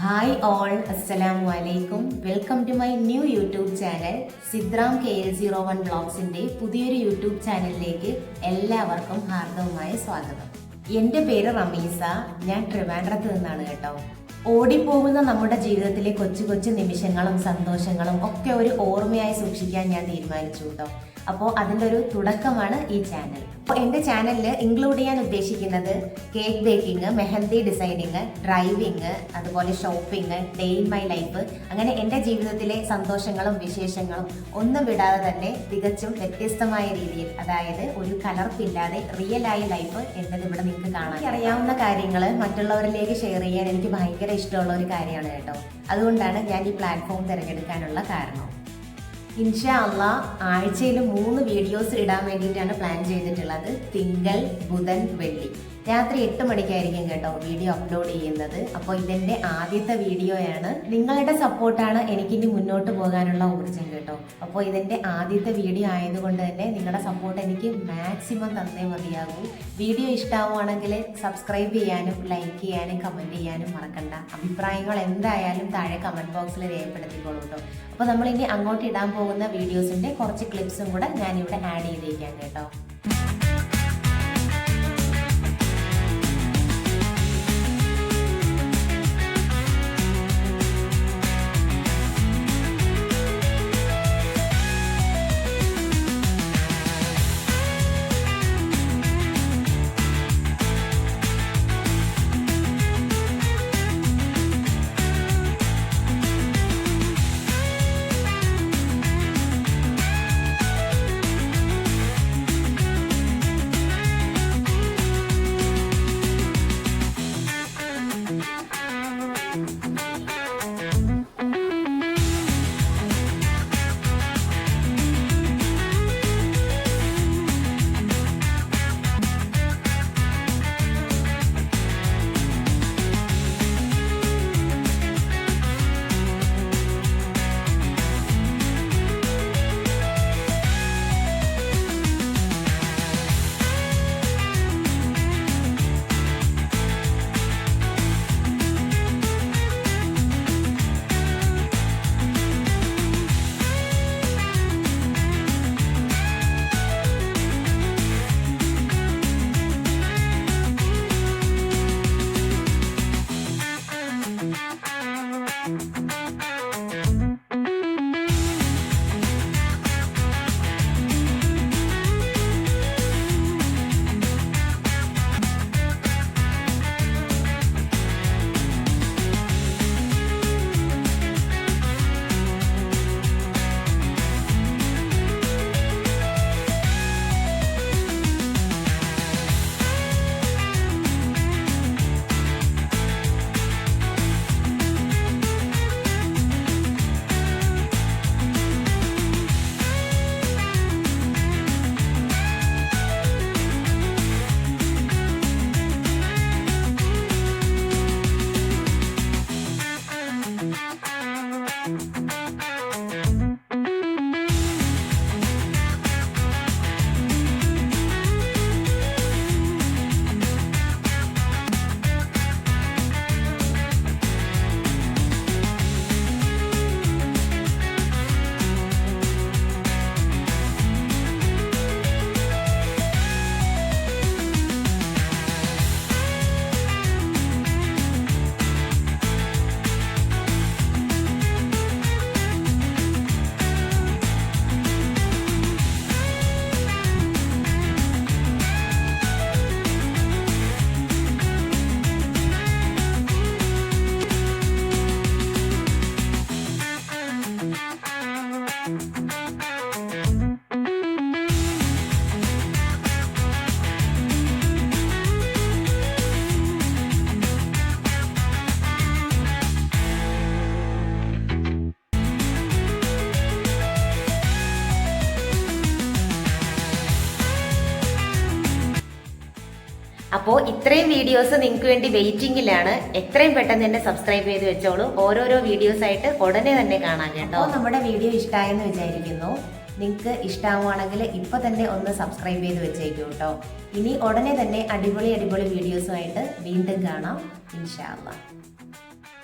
Hi all, അസ്സലാമു അലൈക്കും. Welcome to my new YouTube channel Sidram KL01 ബ്ലോഗ്സിന്റെ പുതിയൊരു യൂട്യൂബ് ചാനലിലേക്ക് എല്ലാവർക്കും ഹാർദവമായ സ്വാഗതം. എൻ്റെ പേര് റമീസ. ഞാൻ ട്രിവാൻഡ്രത്ത് നിന്നാണ് കേട്ടോ. ഓടിപ്പോകുന്ന നമ്മുടെ ജീവിതത്തിലെ കൊച്ചു കൊച്ചു നിമിഷങ്ങളും സന്തോഷങ്ങളും ഒക്കെ ഒരു ഓർമ്മയായി സൂക്ഷിക്കാൻ ഞാൻ തീരുമാനിച്ചു കേട്ടോ. അപ്പോൾ അതിൻ്റെ ഒരു തുടക്കമാണ് ഈ ചാനൽ. അപ്പോൾ എൻ്റെ ചാനലിൽ ഇൻക്ലൂഡ് ചെയ്യാൻ ഉദ്ദേശിക്കുന്നത് cake baking, mehndi designing, driving, അതുപോലെ shopping, day in my life, അങ്ങനെ എൻ്റെ ജീവിതത്തിലെ സന്തോഷങ്ങളും വിശേഷങ്ങളും ഒന്നും വിടാതെ തന്നെ തികച്ചും വ്യത്യസ്തമായ രീതിയിൽ, അതായത് ഒരു കലർപ്പില്ലാതെ റിയൽ ആയ ലൈഫ് എന്നത് ഇവിടെ നിങ്ങൾക്ക് കാണാൻ അറിയാവുന്ന കാര്യങ്ങൾ മറ്റുള്ളവരിലേക്ക് ഷെയർ ചെയ്യാൻ എനിക്ക് ഭയങ്കര ഇഷ്ടമുള്ള ഒരു കാര്യമാണ് കേട്ടോ. അതുകൊണ്ടാണ് ഞാൻ ഈ പ്ലാറ്റ്ഫോം തിരഞ്ഞെടുക്കാനുള്ള കാരണം. ഇൻഷാ അള്ളാഹ് ആഴ്ചയിൽ 3 വീഡിയോസ് ഇടാൻ വേണ്ടിയിട്ടാണ് പ്ലാൻ ചെയ്തിട്ടുള്ളത്. തിങ്കൾ, ബുധൻ, വെള്ളി രാത്രി 8 മണിക്കായിരിക്കും കേട്ടോ വീഡിയോ അപ്ലോഡ് ചെയ്യുന്നത്. അപ്പോൾ ഇതിൻ്റെ ആദ്യത്തെ വീഡിയോയാണ്. നിങ്ങളുടെ സപ്പോർട്ടാണ് എനിക്കിനി മുന്നോട്ട് പോകാനുള്ള ഊർജ്ജം കേട്ടോ. അപ്പോൾ ഇതിൻ്റെ ആദ്യത്തെ വീഡിയോ ആയതുകൊണ്ട് തന്നെ നിങ്ങളുടെ സപ്പോർട്ട് എനിക്ക് മാക്സിമം തന്നേ മതിയാകൂ. വീഡിയോ ഇഷ്ടമാവുകയാണെങ്കിൽ സബ്സ്ക്രൈബ് ചെയ്യാനും ലൈക്ക് ചെയ്യാനും കമൻറ്റ് ചെയ്യാനും മറക്കണ്ട. അഭിപ്രായങ്ങൾ എന്തായാലും താഴെ കമൻറ്റ് ബോക്സിൽ രേഖപ്പെടുത്തിക്കോളൂ കേട്ടോ. അപ്പോൾ നമ്മളിനി അങ്ങോട്ട് ഇടാൻ പോകുന്ന വീഡിയോസിൻ്റെ കുറച്ച് ക്ലിപ്സും കൂടെ ഞാനിവിടെ ആഡ് ചെയ്തേക്കാം കേട്ടോ. അപ്പോൾ ഇത്രയും വീഡിയോസ് നിങ്ങൾക്ക് വേണ്ടി വെയിറ്റിംഗിലാണ്. എത്രയും പെട്ടെന്ന് തന്നെ സബ്സ്ക്രൈബ് ചെയ്ത് വെച്ചോളൂ. ഓരോരോ വീഡിയോസ് ആയിട്ട് ഉടനെ തന്നെ കാണാം കേട്ടോ. നമ്മുടെ വീഡിയോ ഇഷ്ടമായെന്ന് വിചാരിക്കുന്നു. നിങ്ങൾക്ക് ഇഷ്ടമാവുകയാണെങ്കിൽ ഇപ്പോൾ തന്നെ ഒന്ന് സബ്സ്ക്രൈബ് ചെയ്ത് വെച്ചേക്കൂ കേട്ടോ. ഇനി ഉടനെ തന്നെ അടിപൊളി വീഡിയോസുമായിട്ട് വീണ്ടും കാണാം ഇൻഷാ അല്ലാഹ്.